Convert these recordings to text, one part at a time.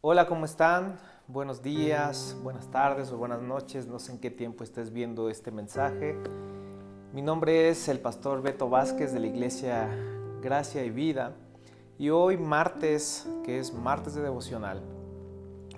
Hola, ¿cómo están? Buenos días, buenas tardes o buenas noches. No sé en qué tiempo estés viendo este mensaje. Mi nombre es el pastor Beto Vázquez de la Iglesia Gracia y Vida. Y hoy martes, que es martes de devocional,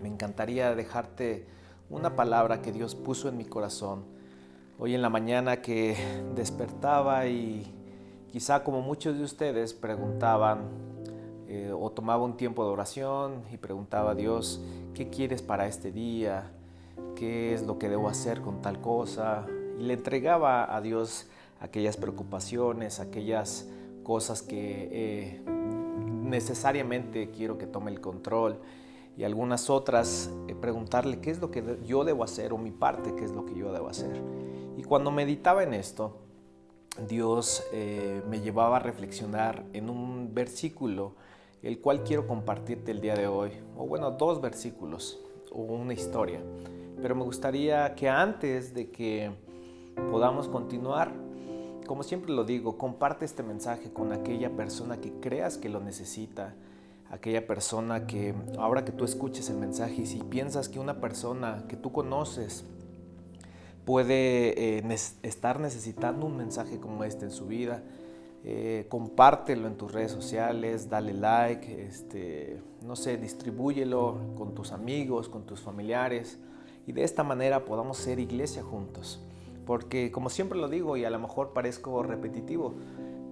me encantaría dejarte una palabra que Dios puso en mi corazón. Hoy en la mañana que despertaba y quizá como muchos de ustedes preguntaban o tomaba un tiempo de oración y preguntaba a Dios, ¿qué quieres para este día? ¿Qué es lo que debo hacer con tal cosa? Y le entregaba a Dios aquellas preocupaciones, aquellas cosas que necesariamente quiero que tome el control y algunas otras preguntarle qué es lo que yo debo hacer o mi parte, qué es lo que yo debo hacer. Y cuando meditaba en esto, Dios me llevaba a reflexionar en un versículo, el cual quiero compartirte el día de hoy, o bueno, dos versículos o una historia. Pero me gustaría que antes de que podamos continuar, como siempre lo digo, comparte este mensaje con aquella persona que creas que lo necesita, aquella persona que ahora que tú escuches el mensaje y si piensas que una persona que tú conoces puede estar necesitando un mensaje como este en su vida, compártelo en tus redes sociales, dale like, no sé, distribúyelo con tus amigos, con tus familiares y de esta manera podamos ser iglesia juntos. Porque como siempre lo digo y a lo mejor parezco repetitivo,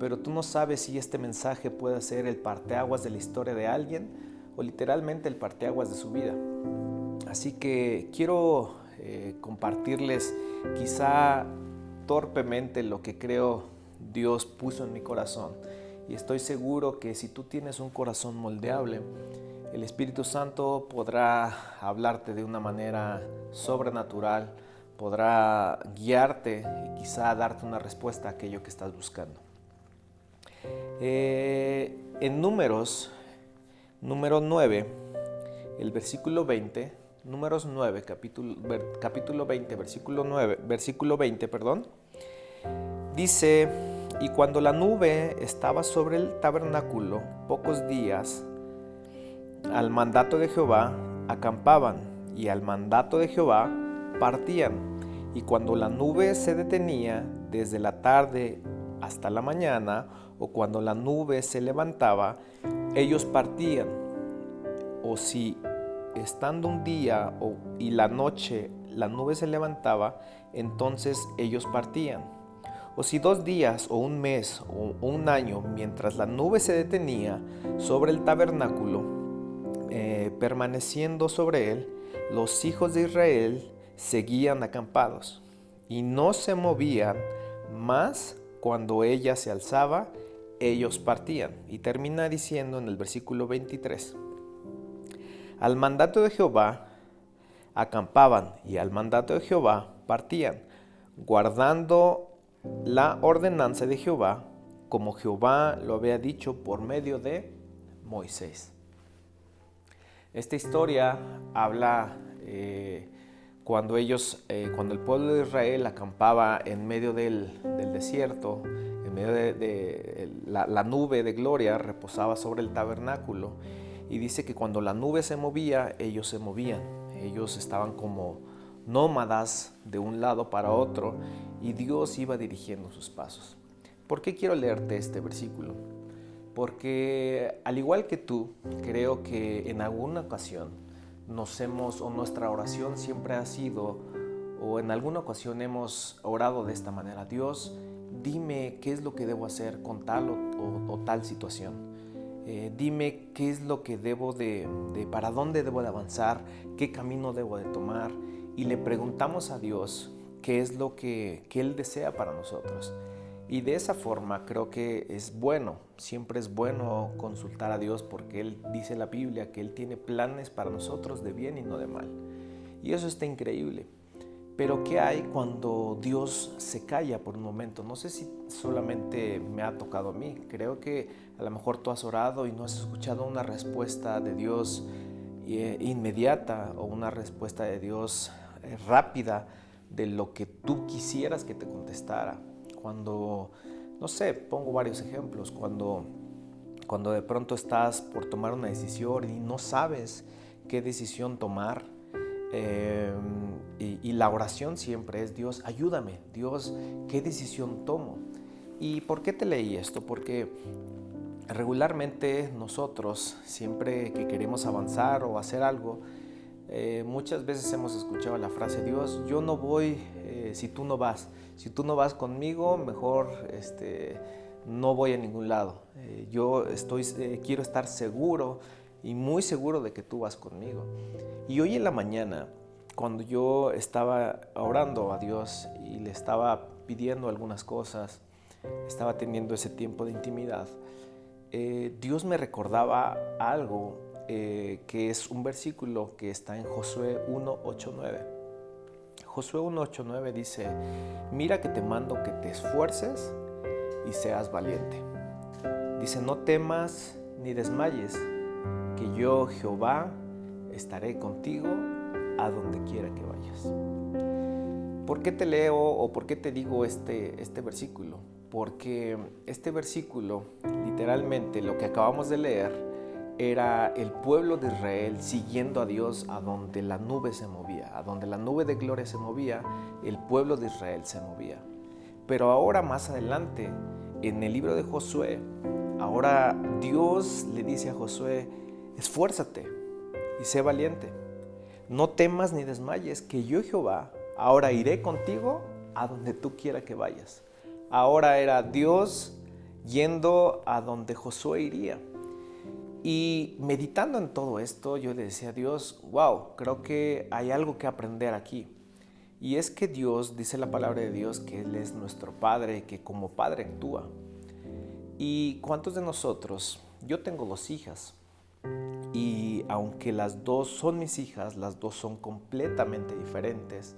pero tú no sabes si este mensaje puede ser el parteaguas de la historia de alguien o literalmente el parteaguas de su vida. Así que quiero compartirles quizá torpemente lo que creo Dios puso en mi corazón. Y estoy seguro que si tú tienes un corazón moldeable, el Espíritu Santo podrá hablarte de una manera sobrenatural, podrá guiarte y quizá darte una respuesta a aquello que estás buscando. En número 9, el versículo 20, números 9, capítulo 20, versículo 20, perdón, dice, y cuando la nube estaba sobre el tabernáculo pocos días, al mandato de Jehová acampaban, y al mandato de Jehová partían, y cuando la nube se detenía desde la tarde hasta la mañana, o cuando la nube se levantaba, ellos partían. O si estando un día y la noche la nube se levantaba, entonces ellos partían. O si 2 días o un mes o un año, mientras la nube se detenía sobre el tabernáculo, permaneciendo sobre él, los hijos de Israel seguían acampados y no se movían, mas cuando ella se alzaba, ellos partían. Y termina diciendo en el versículo 23, al mandato de Jehová acampaban y al mandato de Jehová partían, guardando la ordenanza de Jehová, como Jehová lo había dicho por medio de Moisés. Esta historia habla cuando el pueblo de Israel acampaba en medio del desierto, en medio de la nube de gloria reposaba sobre el tabernáculo y dice que cuando la nube se movía, ellos se movían, ellos estaban como nómadas de un lado para otro y Dios iba dirigiendo sus pasos. ¿Por qué quiero leerte este versículo? Porque al igual que tú, creo que en alguna ocasión o nuestra oración siempre ha sido, o en alguna ocasión hemos orado de esta manera: Dios, dime qué es lo que debo hacer con tal o tal situación. Dime qué es lo que para dónde debo de avanzar, qué camino debo de tomar. Y le preguntamos a Dios qué es lo que Él desea para nosotros. Y de esa forma creo que es bueno, siempre es bueno consultar a Dios porque Él dice en la Biblia que Él tiene planes para nosotros de bien y no de mal. Y eso está increíble. Pero ¿qué hay cuando Dios se calla por un momento? No sé si solamente me ha tocado a mí. Creo que a lo mejor tú has orado y no has escuchado una respuesta de Dios inmediata o una respuesta de Dios rápida de lo que tú quisieras que te contestara. Cuando, no sé, pongo varios ejemplos. Cuando de pronto estás por tomar una decisión y no sabes qué decisión tomar. Y la oración siempre es: Dios, ayúdame. Dios, ¿qué decisión tomo? ¿Y por qué te leí esto? Porque regularmente nosotros, siempre que queremos avanzar o hacer algo, muchas veces hemos escuchado la frase: Dios, yo no voy si tú no vas. Si tú no vas conmigo, mejor no voy a ningún lado. Yo quiero estar seguro y muy seguro de que tú vas conmigo. Y hoy en la mañana, cuando yo estaba orando a Dios y le estaba pidiendo algunas cosas, estaba teniendo ese tiempo de intimidad, Dios me recordaba algo que es un versículo que está en Josué 1:8-9. Josué 1:8-9 dice: mira que te mando que te esfuerces y seas valiente. Dice: no temas ni desmayes, que yo, Jehová, estaré contigo a donde quiera que vayas. ¿Por qué te leo o por qué te digo este versículo? Porque este versículo, literalmente lo que acabamos de leer, era el pueblo de Israel siguiendo a Dios a donde la nube se movía, a donde la nube de gloria se movía, el pueblo de Israel se movía. Pero ahora, más adelante, en el libro de Josué, ahora Dios le dice a Josué: esfuérzate y sé valiente. No temas ni desmayes, que yo, Jehová, ahora iré contigo a donde tú quieras que vayas. Ahora era Dios yendo a donde Josué iría. Y meditando en todo esto, yo le decía a Dios: wow, creo que hay algo que aprender aquí. Y es que Dios, dice la palabra de Dios, que Él es nuestro Padre, que como Padre actúa. ¿Y cuántos de nosotros? Yo tengo 2 hijas. Y aunque las 2 son mis hijas, las 2 son completamente diferentes.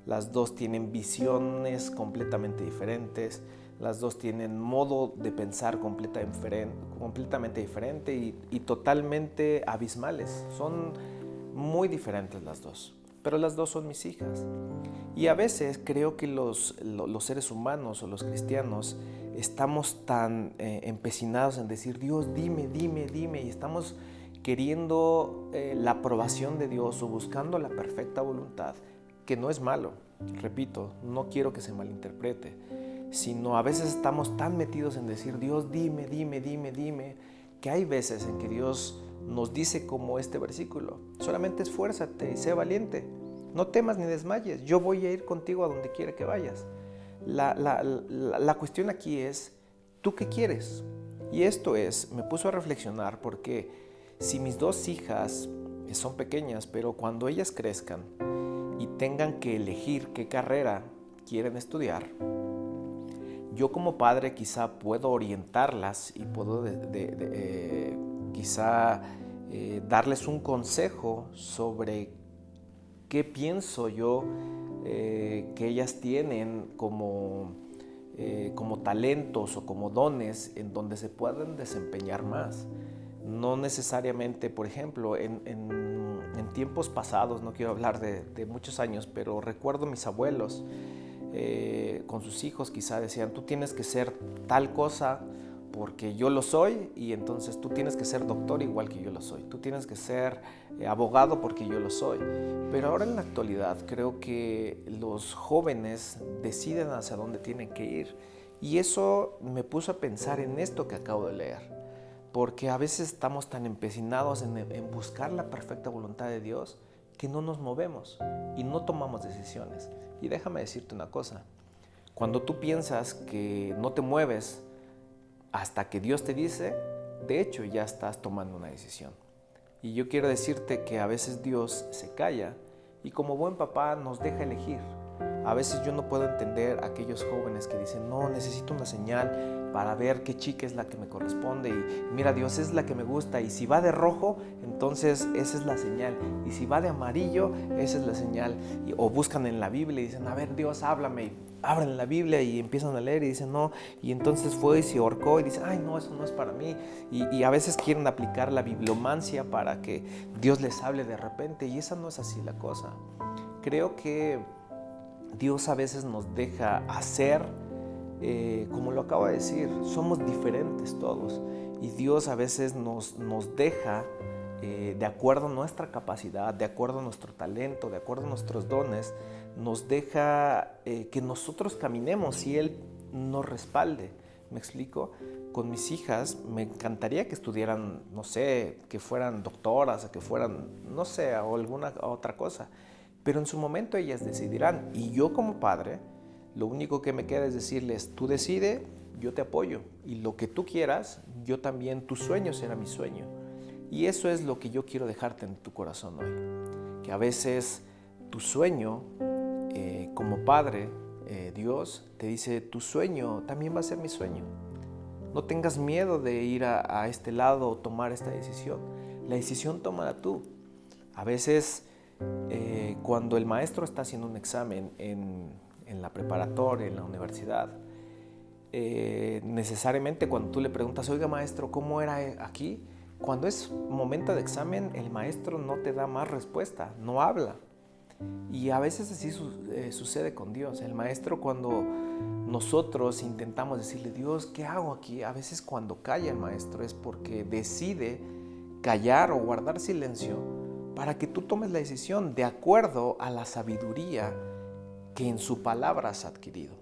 Las 2 tienen visiones completamente diferentes. Las 2 tienen modo de pensar completamente diferente y totalmente abismales. Son muy diferentes las 2, pero las 2 son mis hijas. Y a veces creo que los seres humanos o los cristianos estamos tan empecinados en decir: Dios, dime, dime, dime, y estamos queriendo la aprobación de Dios o buscando la perfecta voluntad, que no es malo. Repito, no quiero que se malinterprete, sino a veces estamos tan metidos en decir: Dios, dime, dime, dime, dime, que hay veces en que Dios nos dice, como este versículo: solamente esfuérzate y sé valiente, no temas ni desmayes, yo voy a ir contigo a donde quiera que vayas. La cuestión aquí es: ¿tú qué quieres? Y esto me puso a reflexionar, porque si mis 2 hijas son pequeñas, pero cuando ellas crezcan y tengan que elegir qué carrera quieren estudiar, yo como padre quizá puedo orientarlas y puedo quizá darles un consejo sobre qué pienso yo que ellas tienen como talentos o como dones en donde se pueden desempeñar más. No necesariamente, por ejemplo, en tiempos pasados, no quiero hablar de muchos años, pero recuerdo mis abuelos con sus hijos quizá decían: tú tienes que ser tal cosa porque yo lo soy, y entonces tú tienes que ser doctor igual que yo lo soy, tú tienes que ser abogado porque yo lo soy. Pero ahora, en la actualidad, creo que los jóvenes deciden hacia dónde tienen que ir, y eso me puso a pensar en esto que acabo de leer, porque a veces estamos tan empecinados en buscar la perfecta voluntad de Dios que no nos movemos y no tomamos decisiones. Y déjame decirte una cosa: cuando tú piensas que no te mueves hasta que Dios te dice, de hecho ya estás tomando una decisión. Y yo quiero decirte que a veces Dios se calla y, como buen papá, nos deja elegir. A veces yo no puedo entender a aquellos jóvenes que dicen: no, necesito una señal para ver qué chica es la que me corresponde, y mira, Dios, es la que me gusta, y si va de rojo, entonces esa es la señal, y si va de amarillo, esa es la señal. O buscan en la Biblia y dicen: a ver, Dios, háblame, y abren la Biblia y empiezan a leer y dicen: no, y entonces fue y se ahorcó, y dicen: ay, no, eso no es para mí. Y a veces quieren aplicar la bibliomancia para que Dios les hable de repente, y esa no es así la cosa. Creo que Dios a veces nos deja hacer, como lo acabo de decir, somos diferentes todos, y Dios a veces nos deja de acuerdo a nuestra capacidad, de acuerdo a nuestro talento, de acuerdo a nuestros dones, nos deja que nosotros caminemos y Él nos respalde. ¿Me explico? Con mis hijas me encantaría que estudiaran, no sé, que fueran doctoras, que fueran, no sé, o alguna otra cosa. Pero en su momento ellas decidirán. Y yo como padre, lo único que me queda es decirles, tú decide, yo te apoyo. Y lo que tú quieras, yo también, tu sueño será mi sueño. Y eso es lo que yo quiero dejarte en tu corazón hoy. Que a veces tu sueño, como padre, Dios te dice, tu sueño también va a ser mi sueño. No tengas miedo de ir a este lado o tomar esta decisión. La decisión tómala tú. A veces, cuando el maestro está haciendo un examen en la preparatoria, en la universidad, necesariamente cuando tú le preguntas, oiga maestro, ¿cómo era aquí? Cuando es momento de examen, el maestro no te da más respuesta, no habla. Y a veces así sucede con Dios. El maestro, cuando nosotros intentamos decirle, Dios, ¿qué hago aquí? A veces cuando calla el maestro es porque decide callar o guardar silencio para que tú tomes la decisión de acuerdo a la sabiduría que en su palabra has adquirido.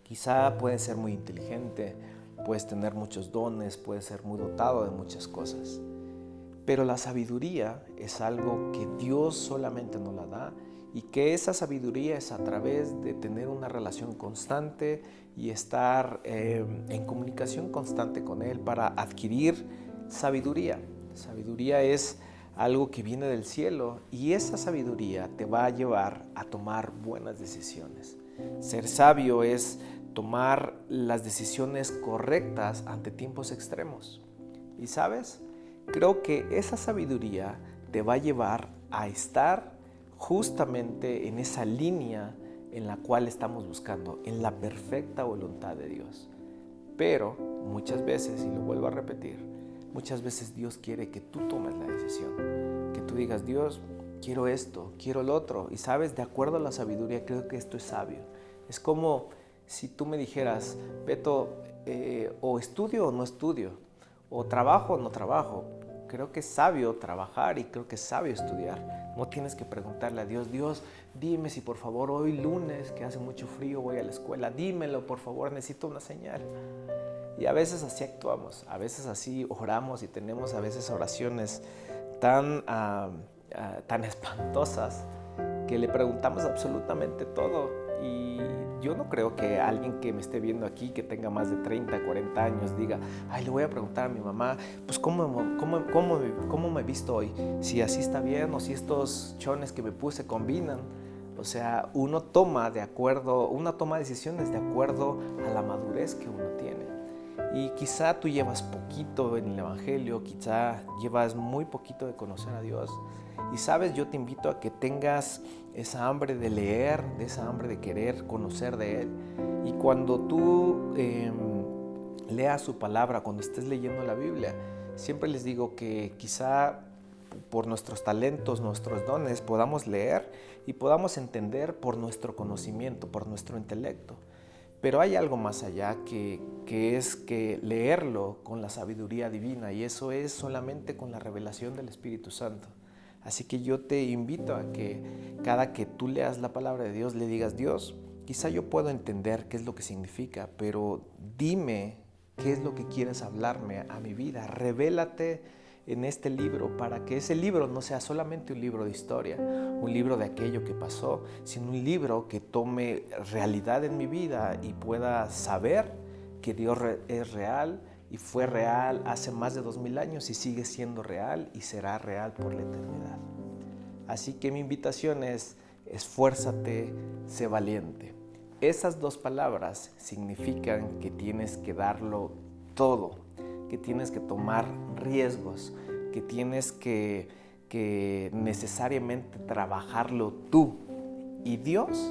Quizá puedes ser muy inteligente, puedes tener muchos dones, puedes ser muy dotado de muchas cosas. Pero la sabiduría es algo que Dios solamente nos la da y que esa sabiduría es a través de tener una relación constante y estar en comunicación constante con Él para adquirir sabiduría. Sabiduría es algo que viene del cielo y esa sabiduría te va a llevar a tomar buenas decisiones. Ser sabio es tomar las decisiones correctas ante tiempos extremos. ¿Y sabes? Creo que esa sabiduría te va a llevar a estar justamente en esa línea en la cual estamos buscando, en la perfecta voluntad de Dios. Pero muchas veces, y lo vuelvo a repetir, muchas veces Dios quiere que tú tomes la decisión, que tú digas, Dios, quiero esto, quiero lo otro. Y sabes, de acuerdo a la sabiduría, creo que esto es sabio. Es como si tú me dijeras, Beto, o estudio o no estudio, o trabajo o no trabajo. Creo que es sabio trabajar y creo que es sabio estudiar. No tienes que preguntarle a Dios, Dios, dime si por favor hoy lunes, que hace mucho frío, voy a la escuela, dímelo por favor, necesito una señal. Y a veces así actuamos, a veces así oramos y tenemos a veces oraciones tan espantosas que le preguntamos absolutamente todo. Y yo no creo que alguien que me esté viendo aquí, que tenga más de 30, 40 años, diga, ay, le voy a preguntar a mi mamá, pues ¿cómo me he visto hoy? Si así está bien o si estos chones que me puse combinan. O sea, uno toma decisiones de acuerdo a la madurez que uno tiene. Y quizá tú llevas poquito en el Evangelio, quizá llevas muy poquito de conocer a Dios. Y sabes, yo te invito a que tengas esa hambre de leer, de esa hambre de querer conocer de Él. Y cuando tú leas su palabra, cuando estés leyendo la Biblia, siempre les digo que quizá por nuestros talentos, nuestros dones, podamos leer y podamos entender por nuestro conocimiento, por nuestro intelecto. Pero hay algo más allá que es que leerlo con la sabiduría divina, y eso es solamente con la revelación del Espíritu Santo. Así que yo te invito a que cada que tú leas la palabra de Dios le digas, Dios, quizá yo puedo entender qué es lo que significa, pero dime qué es lo que quieres hablarme a mi vida. Revélate en este libro para que ese libro no sea solamente un libro de historia, un libro de aquello que pasó, sino un libro que tome realidad en mi vida y pueda saber que Dios es real y fue real hace más de 2000 años y sigue siendo real y será real por la eternidad. Así que mi invitación es, esfuérzate, sé valiente. Esas dos palabras significan que tienes que darlo todo, que tienes que tomar riesgos, que tienes que necesariamente trabajarlo tú. Y Dios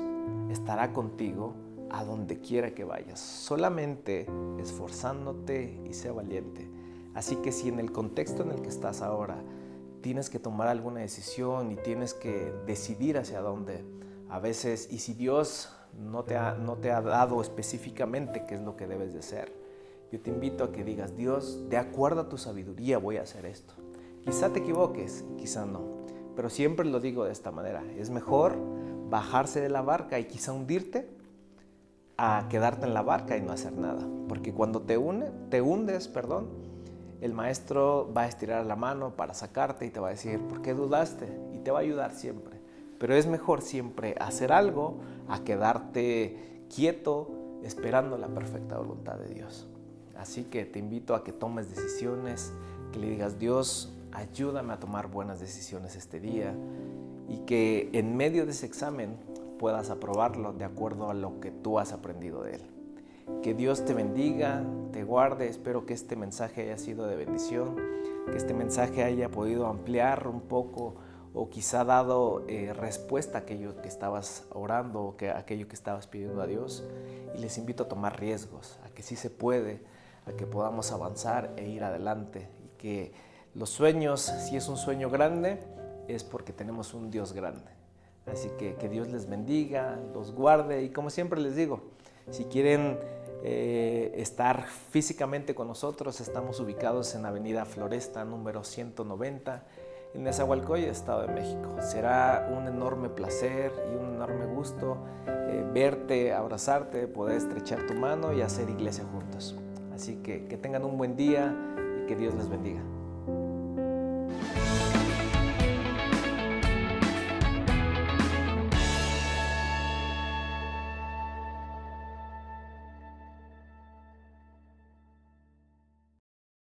estará contigo a donde quiera que vayas, solamente esforzándote y sé valiente. Así que si en el contexto en el que estás ahora tienes que tomar alguna decisión y tienes que decidir hacia dónde, a veces, y si Dios no te ha dado específicamente qué es lo que debes de hacer, yo te invito a que digas, Dios, de acuerdo a tu sabiduría voy a hacer esto. Quizá te equivoques, quizá no, pero siempre lo digo de esta manera. Es mejor bajarse de la barca y quizá hundirte a quedarte en la barca y no hacer nada. Porque cuando te hundes, el maestro va a estirar la mano para sacarte y te va a decir, ¿por qué dudaste? Y te va a ayudar siempre. Pero es mejor siempre hacer algo a quedarte quieto esperando la perfecta voluntad de Dios. Así que te invito a que tomes decisiones, que le digas, Dios, ayúdame a tomar buenas decisiones este día, y que en medio de ese examen puedas aprobarlo de acuerdo a lo que tú has aprendido de él. Que Dios te bendiga, te guarde. Espero que este mensaje haya sido de bendición, que este mensaje haya podido ampliar un poco o quizá dado respuesta a aquello que estabas orando o a aquello que estabas pidiendo a Dios. Y les invito a tomar riesgos, a que sí se puede, a que podamos avanzar e ir adelante. Y que los sueños, si es un sueño grande, es porque tenemos un Dios grande. Así que Dios les bendiga, los guarde, y como siempre les digo, si quieren estar físicamente con nosotros, estamos ubicados en Avenida Floresta número 190 en Nezahualcóyotl, Estado de México. Será un enorme placer y un enorme gusto verte, abrazarte, poder estrechar tu mano y hacer iglesia juntos. Así que tengan un buen día y que Dios les bendiga.